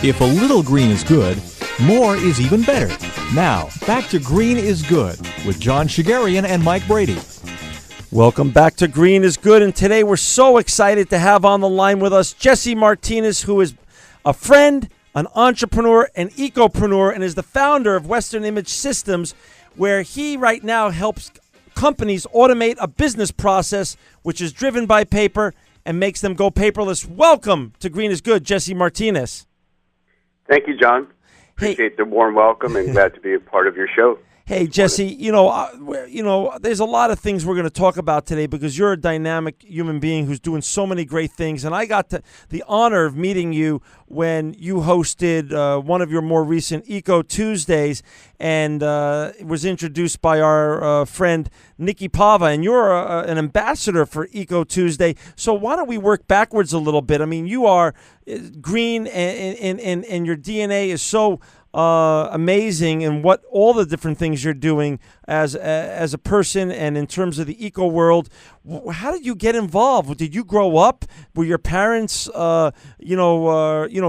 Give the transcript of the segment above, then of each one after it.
If a little green is good, more is even better. Now, back to Green is Good with John Shigarian and Mike Brady. Welcome back to Green is Good, and today we're so excited to have on the line with us Jesse Martinez, who is a friend, an entrepreneur, an ecopreneur, and is the founder of Western Image Systems, where he right now helps companies automate a business process which is driven by paper and makes them go paperless. Welcome to Green is Good, Jesse Martinez. Thank you, John. Appreciate the warm welcome and glad to be a part of your show. Hey, Jesse, there's a lot of things we're going to talk about today because you're a dynamic human being who's doing so many great things. And I got the honor of meeting you when you hosted one of your more recent Eco Tuesdays, and it was introduced by our friend Nikki Pava. And you're an ambassador for Eco Tuesday. So why don't we work backwards a little bit? I mean, you are green, and your DNA is so amazing, and what all the different things you're doing as a person and in terms of the eco world. How did you get involved? Did you grow up? Were your parents,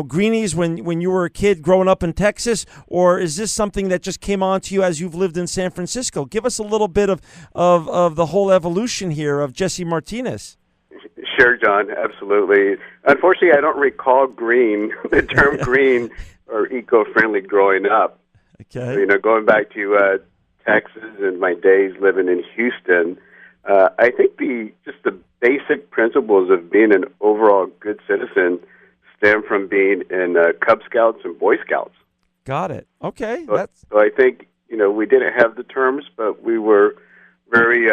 greenies when you were a kid growing up in Texas, or is this something that just came on to you as you've lived in San Francisco? Give us a little bit of the whole evolution here of Jesse Martinez. Sure, John. Absolutely. Unfortunately, I don't recall the term green or eco-friendly growing up. Okay. Going back to Texas and my days living in Houston, I think the basic principles of being an overall good citizen stem from being in Cub Scouts and Boy Scouts. Got it. Okay. So I think, we didn't have the terms, but we were very,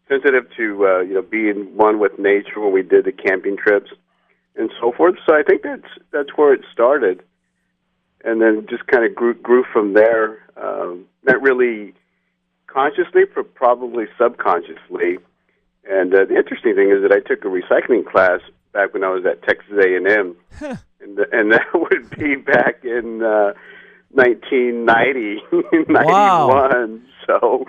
sensitive to, being one with nature when we did the camping trips and so forth. So I think that's where it started, and then just kind of grew from there. Not really consciously, but probably subconsciously. And the interesting thing is that I took a recycling class back when I was at Texas A&M, and that would be back in 1990, 91. Wow. So,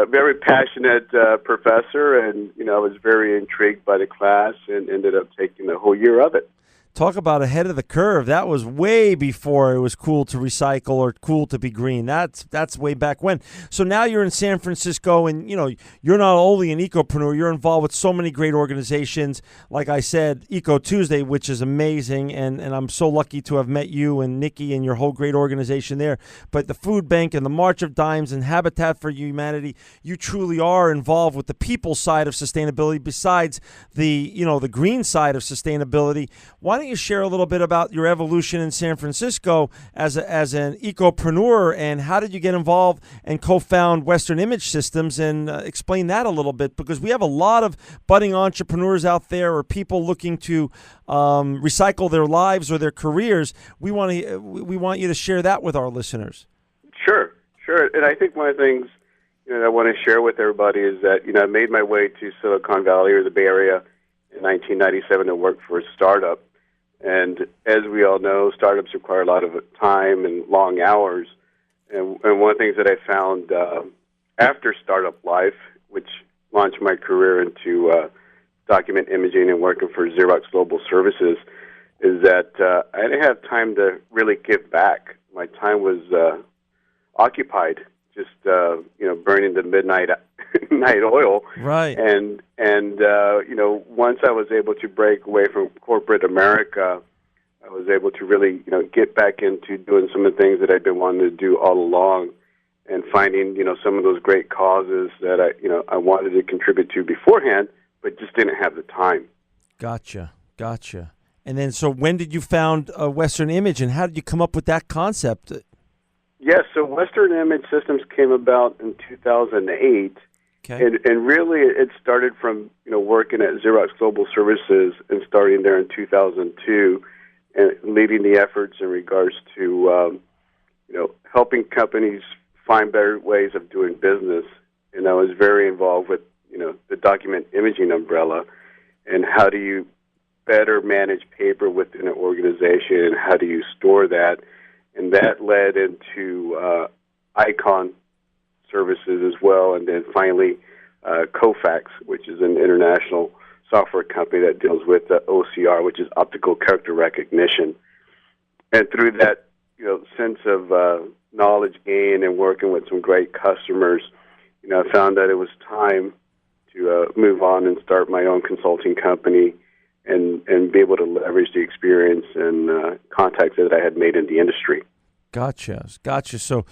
very passionate professor, and I was very intrigued by the class and ended up taking the whole year of it. Talk about ahead of the curve. That was way before it was cool to recycle or cool to be green. That's way back when. So now you're in San Francisco, and you're not only an ecopreneur, you're involved with so many great organizations. Like I said, Eco Tuesday, which is amazing, and I'm so lucky to have met you and Nikki and your whole great organization there. But the Food Bank and the March of Dimes and Habitat for Humanity, you truly are involved with the people side of sustainability besides the green side of sustainability. Why don't you share a little bit about your evolution in San Francisco as an ecopreneur, and how did you get involved and co-found Western Image Systems, and explain that a little bit, because we have a lot of budding entrepreneurs out there or people looking to recycle their lives or their careers. We want you to share that with our listeners. Sure. And I think one of the things I want to share with everybody is that I made my way to Silicon Valley or the Bay Area in 1997 to work for a startup. And as we all know, startups require a lot of time and long hours. And one of the things that I found after startup life, which launched my career into document imaging and working for Xerox Global Services, is that I didn't have time to really give back. My time was occupied just burning the midnight night oil. Right. And once I was able to break away from corporate America, I was able to really get back into doing some of the things that I'd been wanting to do all along, and finding some of those great causes that I wanted to contribute to beforehand, but just didn't have the time. Gotcha. And then, so when did you found Western Image, and how did you come up with that concept? Yes, so Western Image Systems came about in 2008, okay. And really it started from working at Xerox Global Services and starting there in 2002, and leading the efforts in regards to helping companies find better ways of doing business. And I was very involved with the document imaging umbrella, and how do you better manage paper within an organization, and how do you store that. And that led into Icon services as well, and then finally Kofax, which is an international software company that deals with OCR, which is optical character recognition. And through that, sense of knowledge gain and working with some great customers, I found that it was time to move on and start my own consulting company and be able to leverage the experience and contacts that I had made in the industry. Gotcha. So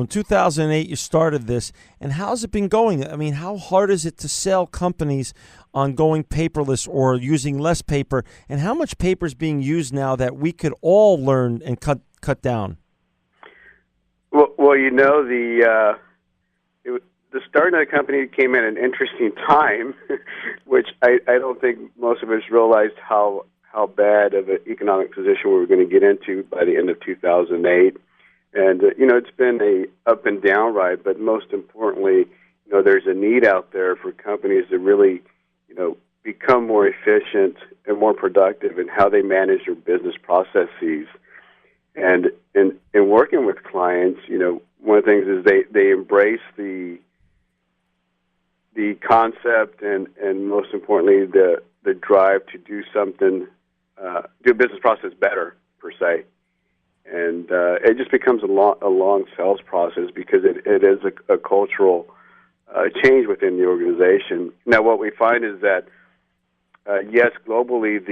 in 2008, you started this, and how's it been going? I mean, how hard is it to sell companies on going paperless or using less paper, and how much paper is being used now that we could all learn and cut down? Well, the starting of the company came at an interesting time, which I don't think most of us realized how bad of an economic position we were going to get into by the end of 2008. And, it's been a up and down ride, but most importantly, there's a need out there for companies to really, become more efficient and more productive in how they manage their business processes. And in working with clients, one of the things is they embrace the concept and most importantly, the drive to do something, do a business process better, per se. And it just becomes a long sales process because it is a cultural change within the organization. Now, what we find is that, yes, globally,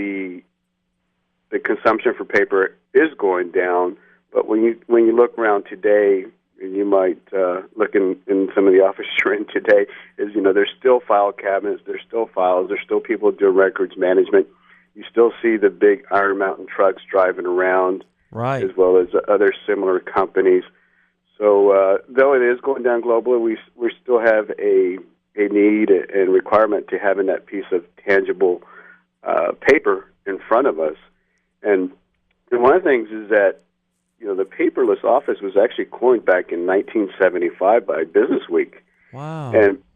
the consumption for paper is going down, but when you look around today, and you might look in some of the offices you're in today, is, there's still file cabinets, there's still files, there's still people doing records management. You still see the big Iron Mountain trucks driving around, right, as well as other similar companies. So though it is going down globally, we still have a need and requirement to having that piece of tangible paper in front of us. And one of the things is that, the paperless office was actually coined back in 1975 by Business Week. Wow.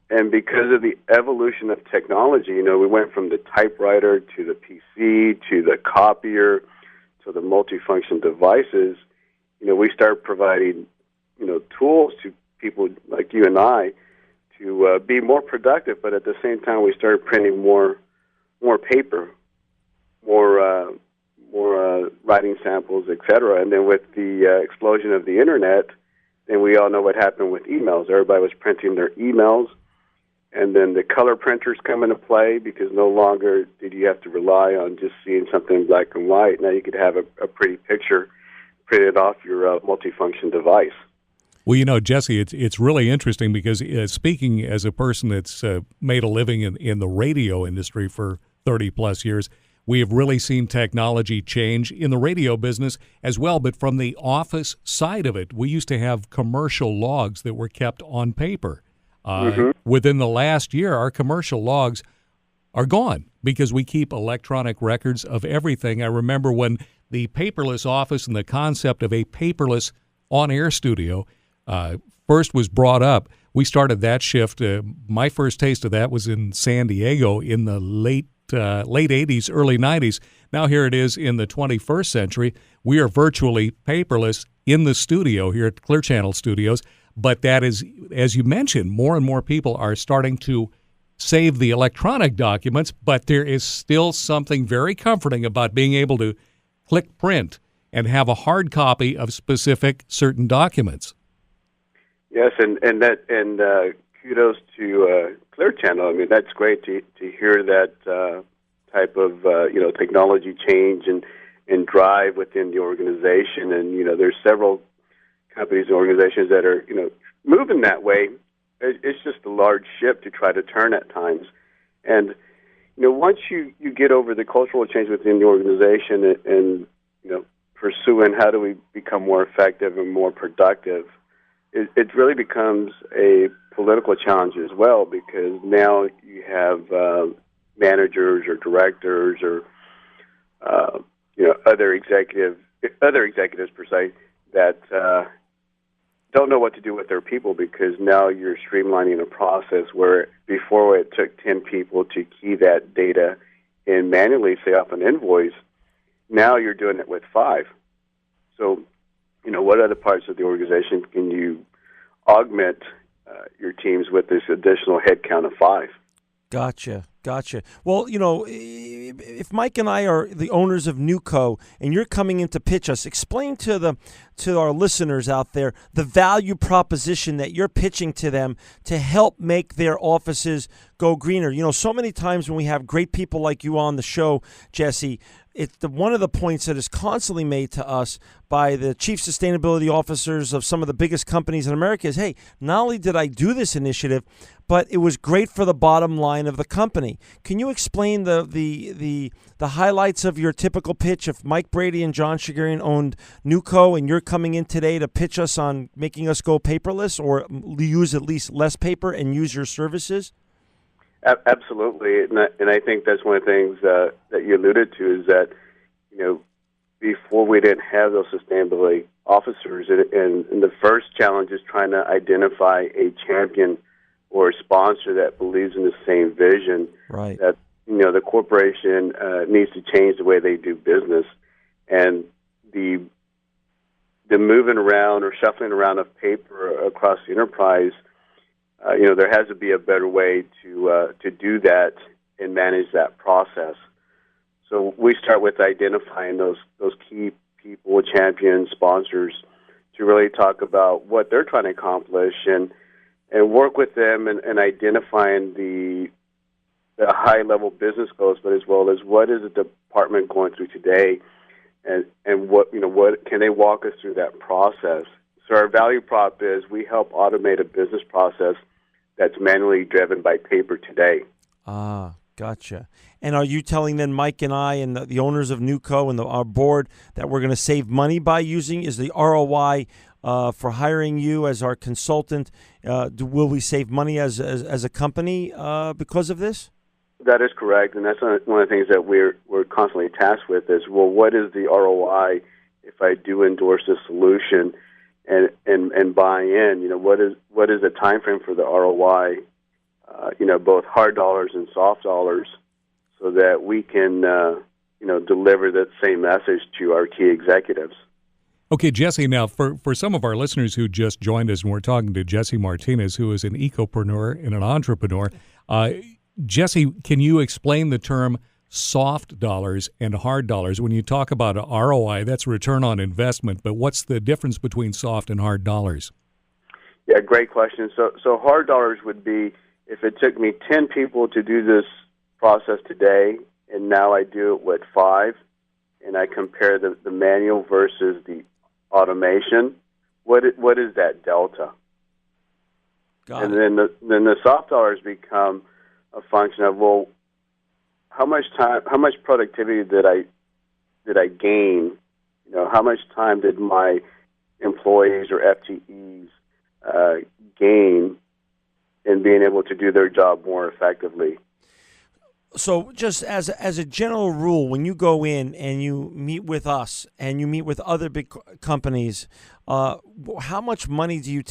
And because of the evolution of technology, we went from the typewriter to the PC to the copier to the multifunction devices. We started providing, tools to people like you and I to be more productive, but at the same time we started printing more paper, more writing samples, etc. And then with the explosion of the internet, then we all know what happened with emails. Everybody was printing their emails, and then the color printers come into play because no longer did you have to rely on just seeing something in black and white. Now you could have a pretty picture printed off your multifunction device. Well, Jesse, it's really interesting because speaking as a person that's made a living in the radio industry for 30-plus years, we have really seen technology change in the radio business as well, but from the office side of it, we used to have commercial logs that were kept on paper. Within the last year, our commercial logs are gone because we keep electronic records of everything. I remember when the paperless office and the concept of a paperless on-air studio first was brought up. We started that shift. My first taste of that was in San Diego in the late 80s, early 90s. Now here it is in the 21st century. We are virtually paperless in the studio here at Clear Channel Studios. But that is, as you mentioned, more and more people are starting to save the electronic documents, but there is still something very comforting about being able to click print and have a hard copy of specific certain documents. Yes, and kudos to Clear Channel. I mean, that's great to hear that type of technology change and drive within the organization. And there's several companies and organizations that are moving that way. It's just a large ship to try to turn at times. And once you get over the cultural change within the organization and pursuing how do we become more effective and more productive, it really becomes a political challenge as well, because now you have managers or directors or other executives per se that don't know what to do with their people, because now you're streamlining a process where before it took 10 people to key that data in manually, say off an invoice. Now you're doing it with 5. So, what other parts of the organization can you augment your teams with this additional headcount of 5? Gotcha. Well, if Mike and I are the owners of Newco and you're coming in to pitch us, explain to our listeners out there the value proposition that you're pitching to them to help make their offices go greener. So many times when we have great people like you on the show, Jesse, one of the points that is constantly made to us by the chief sustainability officers of some of the biggest companies in America is, hey, not only did I do this initiative, but it was great for the bottom line of the company. Can you explain the highlights of your typical pitch if Mike Brady and John Shigerian owned Newco and you're coming in today to pitch us on making us go paperless or use at least less paper and use your services? Absolutely, and I think that's one of the things that you alluded to is that, before we didn't have those sustainability officers, and the first challenge is trying to identify a champion or a sponsor that believes in the same vision. Right. That the corporation needs to change the way they do business, and the moving around or shuffling around of paper across the enterprise. There has to be a better way to do that and manage that process. So we start with identifying those key people, champions, sponsors, to really talk about what they're trying to accomplish and work with them and identifying the high-level business goals, but as well as what is the department going through today, and what can they walk us through that process. So our value prop is we help automate a business process that's manually driven by paper today. Ah, gotcha. And are you telling then Mike and I and the owners of Newco and our board that we're going to save money by is the ROI for hiring you as our consultant? Will we save money as a company because of this? That is correct, and that's one of the things that we're constantly tasked with is, well, what is the ROI if I do endorse a solution and buy in? What is the time frame for the ROI? Both hard dollars and soft dollars, so that we can deliver that same message to our key executives. Okay, Jesse, now for some of our listeners who just joined us, and we're talking to Jesse Martinez, who is an ecopreneur and an entrepreneur. Jesse, can you explain the term soft dollars and hard dollars? When you talk about a ROI, that's return on investment, but what's the difference between soft and hard dollars? Yeah, great question. So hard dollars would be if it took me 10 people to do this process today, and now I do it with 5, and I compare the manual versus the automation, what is that delta? Got and it. then the soft dollars become a function of, well, how much productivity did I gain? How much time did my employees or FTEs gain in being able to do their job more effectively? So just as a general rule, when you go in and you meet with us and you meet with other big companies, how much money do you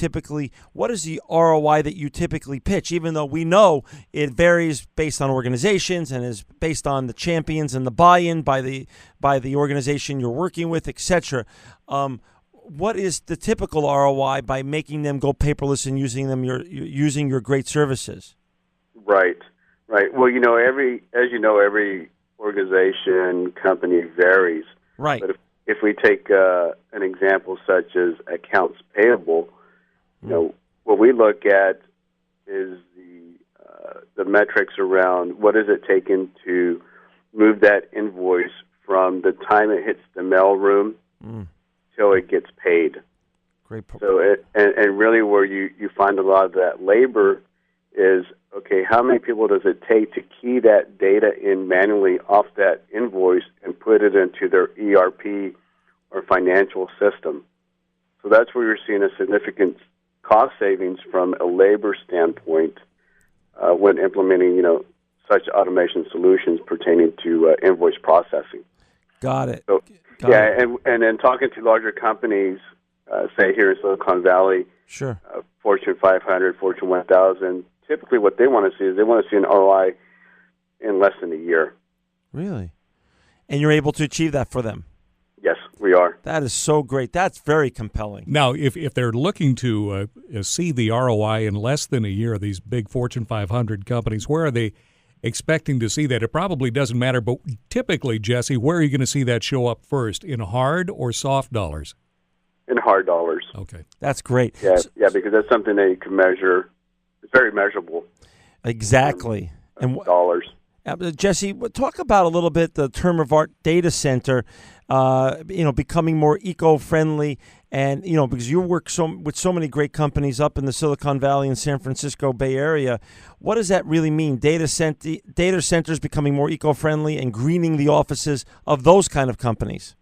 what is the ROI that you typically pitch? Even though we know it varies based on organizations and is based on the champions and the buy-in by the organization you're working with, etc. What is the typical ROI by making them go paperless and using your great services? Right. Well, every organization, company varies. Right. But if we take an example such as accounts payable, what we look at is the metrics around what is it taken to move that invoice from the time it hits the mailroom till it gets paid. Great point. So and really where you find a lot of that labor is, okay, how many people does it take to key that data in manually off that invoice and put it into their ERP or financial system? So that's where you're seeing a significant cost savings from a labor standpoint when implementing, such automation solutions pertaining to invoice processing. Got it. So, Got it. And then talking to larger companies, say here in Silicon Valley, sure, Fortune 500, Fortune 1000, typically what they want to see is they want to see an ROI in less than a year. Really? And you're able to achieve that for them? Yes, we are. That is so great. That's very compelling. Now, if they're looking to see the ROI in less than a year, these big Fortune 500 companies, where are they expecting to see that. It probably doesn't matter, but typically, Jesse, where are you going to see that show up first, in hard or soft dollars? In hard dollars. Okay. That's great. Yeah, because that's something that you can measure. It's very measurable. Exactly. And dollars. Jesse, talk about a little bit the term of art data center, becoming more eco-friendly, and because you work with so many great companies up in the Silicon Valley and San Francisco Bay Area. What does that really mean? Data centers becoming more eco-friendly and greening the offices of those kind of companies.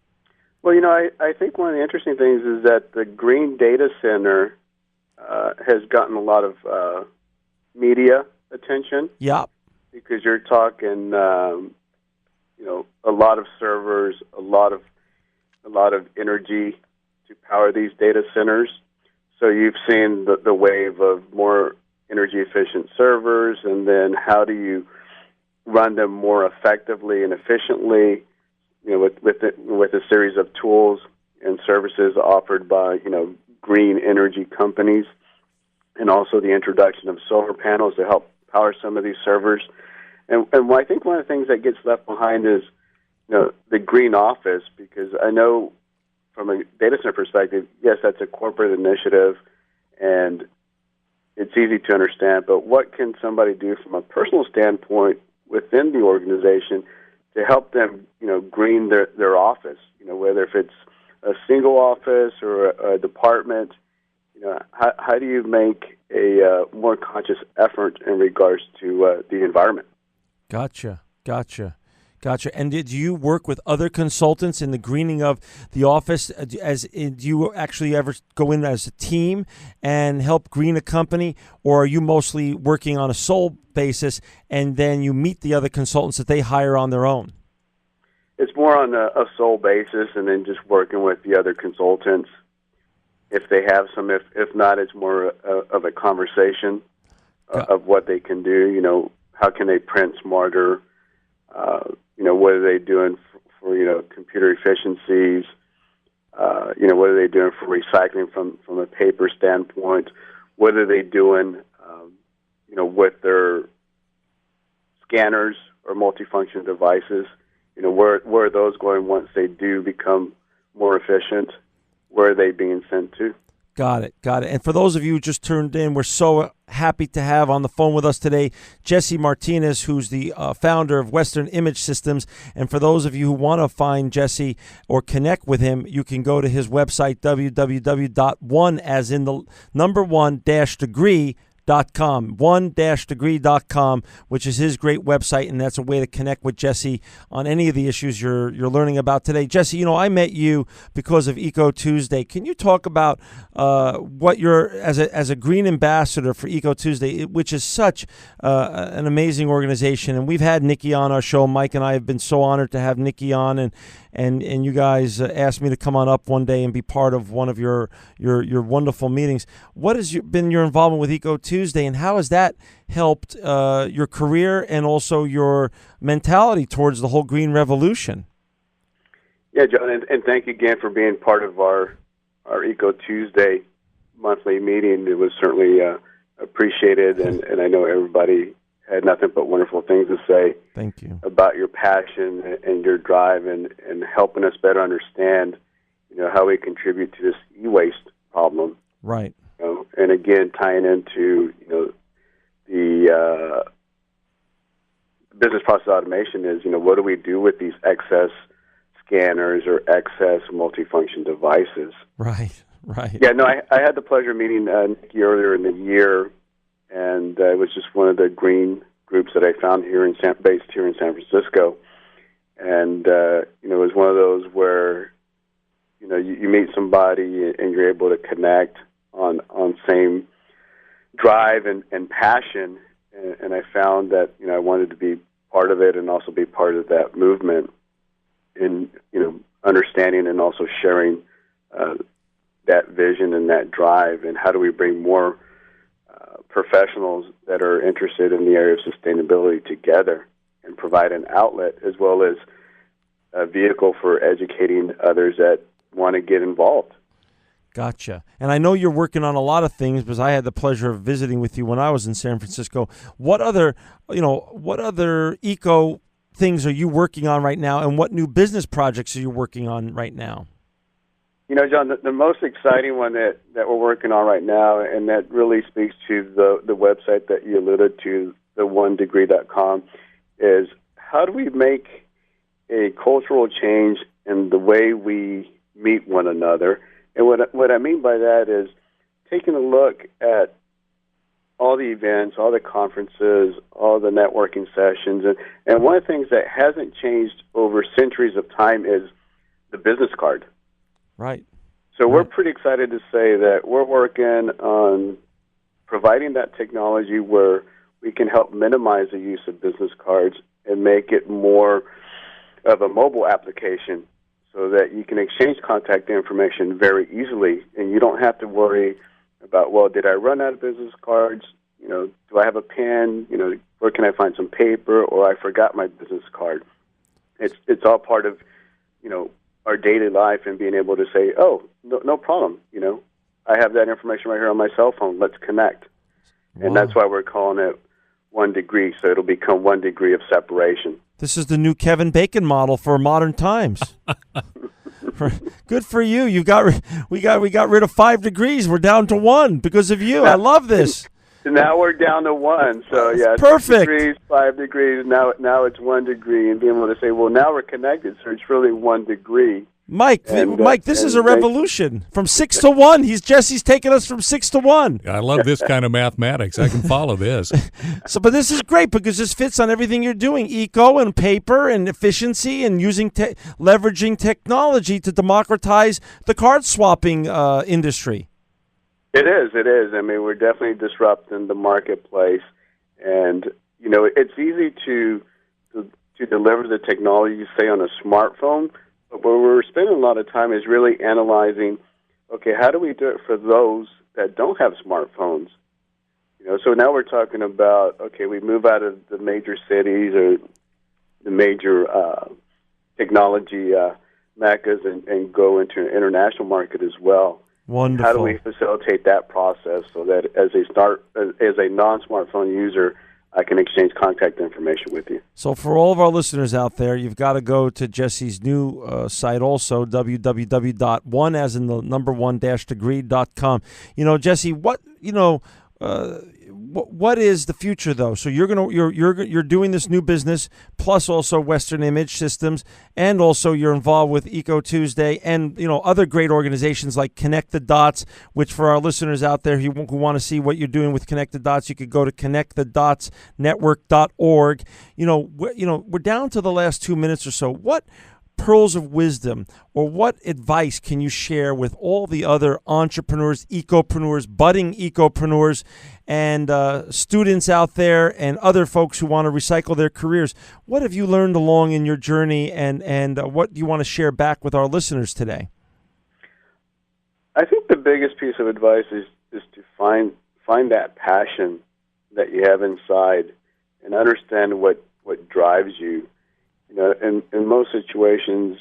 Well, I think one of the interesting things is that the Green Data Center has gotten a lot of media attention. Yeah. Because you're talking, a lot of servers, a lot of energy to power these data centers. So you've seen the wave of more energy efficient servers, and then how do you run them more effectively and efficiently? With a series of tools and services offered by green energy companies, and also the introduction of solar panels to help power some of these servers. And I think one of the things that gets left behind is the green office, because I know from a data center perspective, yes, that's a corporate initiative, and it's easy to understand, but what can somebody do from a personal standpoint within the organization to help them, green their office, whether if it's a single office or a department, how do you make a more conscious effort in regards to the environment? Gotcha. And did you work with other consultants in the greening of the office? Do you actually ever go in as a team and help green a company, or are you mostly working on a sole basis and then you meet the other consultants that they hire on their own? It's more on a sole basis, and then just working with the other consultants if they have some. If not, it's more of a conversation of what they can do. How can they print smarter? What are they doing for computer efficiencies? What are they doing for recycling from a paper standpoint? What are they doing, with their scanners or multifunction devices? Where are those going once they do become more efficient? Where are they being sent to? Got it. And for those of you who just tuned in, we're so happy to have on the phone with us today Jesse Martinez, who's the founder of Western Image Systems. And for those of you who want to find Jesse or connect with him, you can go to his website, www.one, as in the number one, degree.com, one-degree.com, which is his great website, and that's a way to connect with Jesse on any of the issues you're learning about today. Jesse, I met you because of Eco Tuesday. Can you talk about what you're as a green ambassador for Eco Tuesday, which is such an amazing organization? And we've had Nikki on our show. Mike and I have been so honored to have Nikki on, and you guys asked me to come on up one day and be part of one of your wonderful meetings. What has been your involvement with Eco Tuesday, and how has that helped your career and also your mentality towards the whole green revolution? Yeah, John, and thank you again for being part of our Eco Tuesday monthly meeting. It was certainly appreciated, and I know everybody had nothing but wonderful things to say. Thank you. About your passion and your drive and helping us better understand, how we contribute to this e-waste problem. Right. And again, tying into, the business process automation is, what do we do with these excess scanners or excess multifunction devices? Right. Yeah, no, I had the pleasure of meeting Nikki earlier in the year, and it was just one of the green groups that I found based here in San Francisco. And, it was one of those where, you meet somebody and you're able to connect on same drive and passion. And I found that, I wanted to be part of it and also be part of that movement in, understanding and also sharing that vision and that drive, and how do we bring more professionals that are interested in the area of sustainability together and provide an outlet as well as a vehicle for educating others that want to get involved. Gotcha. And I know you're working on a lot of things because I had the pleasure of visiting with you when I was in San Francisco. What other eco things are you working on right now, and what new business projects are you working on right now? John, the most exciting one that we're working on right now, and that really speaks to the website that you alluded to, the onedegree.com, is how do we make a cultural change in the way we meet one another? And what I mean by that is taking a look at all the events, all the conferences, all the networking sessions. And one of the things that hasn't changed over centuries of time is the business card. Right. So we're pretty excited to say that we're working on providing that technology where we can help minimize the use of business cards and make it more of a mobile application, so that you can exchange contact information very easily, and you don't have to worry about, well, did I run out of business cards? Do I have a pen? Where can I find some paper? Or I forgot my business card. It's all part of, our daily life, and being able to say, oh, no problem. I have that information right here on my cell phone. Let's connect. Wow. And that's why we're calling it 1 degree, so it'll become 1 degree of separation. This is the new Kevin Bacon model for modern times. Good for you. We got rid of 5 degrees. We're down to 1 because of you. I love this. Now we're down to 1. So yeah, perfect. 6 degrees, 5 degrees. Now it's 1 degree, and being able to say, well, now we're connected, so it's really 1 degree. Mike, this is a revolution. From 6 to 1. Jesse's taking us from 6 to 1. I love this kind of mathematics. I can follow this. But this is great because this fits on everything you're doing: eco and paper and efficiency, and leveraging technology to democratize the card swapping industry. It is. I mean, we're definitely disrupting the marketplace, and it's easy to deliver the technology, say, on a smartphone. But where we're spending a lot of time is really analyzing, okay, how do we do it for those that don't have smartphones? So now we're talking about, okay, we move out of the major cities or the major technology meccas and go into an international market as well. Wonderful. How do we facilitate that process so that as a non-smartphone user, I can exchange contact information with you? So for all of our listeners out there, you've got to go to Jesse's new site also, www.1 as in the number 1-degree.com. Jesse, what is the future though? So you're doing this new business, plus also Western Image Systems, and also you're involved with Eco Tuesday and other great organizations like Connect the Dots, which for our listeners out there who want to see what you're doing with Connect the Dots, you could go to connectthedotsnetwork.org. We're down to the last 2 minutes or so. What pearls of wisdom or what advice can you share with all the other entrepreneurs, ecopreneurs, budding ecopreneurs, and students out there and other folks who want to recycle their careers? What have you learned along in your journey, and what do you want to share back with our listeners today? I think the biggest piece of advice is to find that passion that you have inside and understand what drives you. In most situations,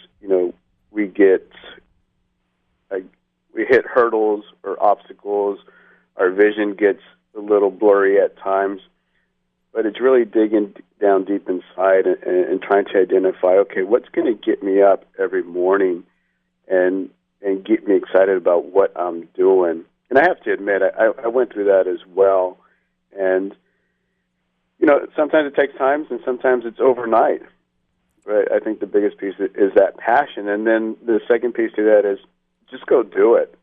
we hit hurdles or obstacles. Our vision gets a little blurry at times, but it's really digging down deep inside and trying to identify, okay, what's going to get me up every morning and get me excited about what I'm doing. And I have to admit, I went through that as well. And, sometimes it takes time and sometimes it's overnight. But I think the biggest piece is that passion. And then the second piece to that is just go do it.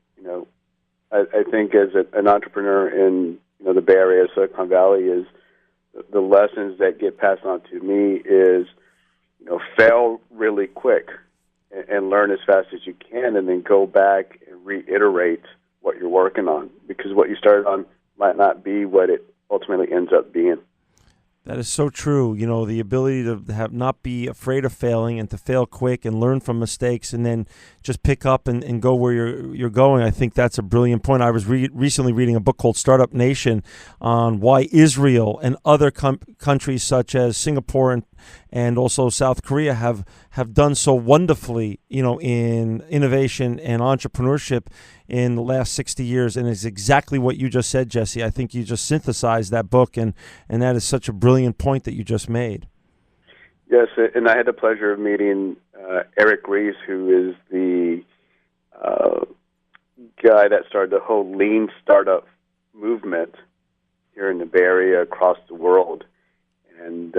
I think as an entrepreneur in the Bay Area, Silicon Valley, is the lessons that get passed on to me is, fail really quick and learn as fast as you can, and then go back and reiterate what you're working on, because what you started on might not be what it ultimately ends up being. That is so true. The ability to not be afraid of failing and to fail quick and learn from mistakes and then just pick up and go where you're going. I think that's a brilliant point. I was recently reading a book called Startup Nation on why Israel and other countries such as Singapore and also South Korea have done so wonderfully, in innovation and entrepreneurship in the last 60 years. And it's exactly what you just said, Jesse. I think you just synthesized that book, and that is such a brilliant point that you just made. Yes, and I had the pleasure of meeting Eric Ries, who is the guy that started the whole lean startup movement here in the Bay Area, across the world. And,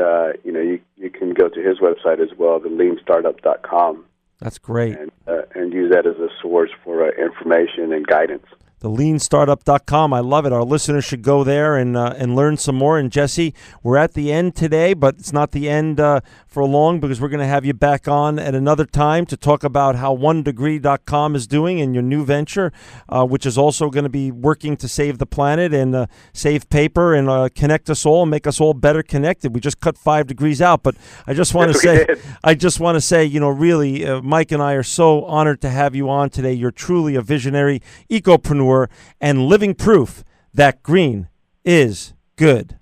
you can go to his website as well, the leanstartup.com. That's great. And use that as a source for information and guidance. TheLeanStartup.com. I love it. Our listeners should go there and learn some more. And Jesse, we're at the end today, but it's not the end for long, because we're going to have you back on at another time to talk about how OneDegree.com is doing and your new venture, which is also going to be working to save the planet and save paper and connect us all and make us all better connected. We just cut 5 degrees out, but I just want to say, really, Mike and I are so honored to have you on today. You're truly a visionary ecopreneur and living proof that green is good.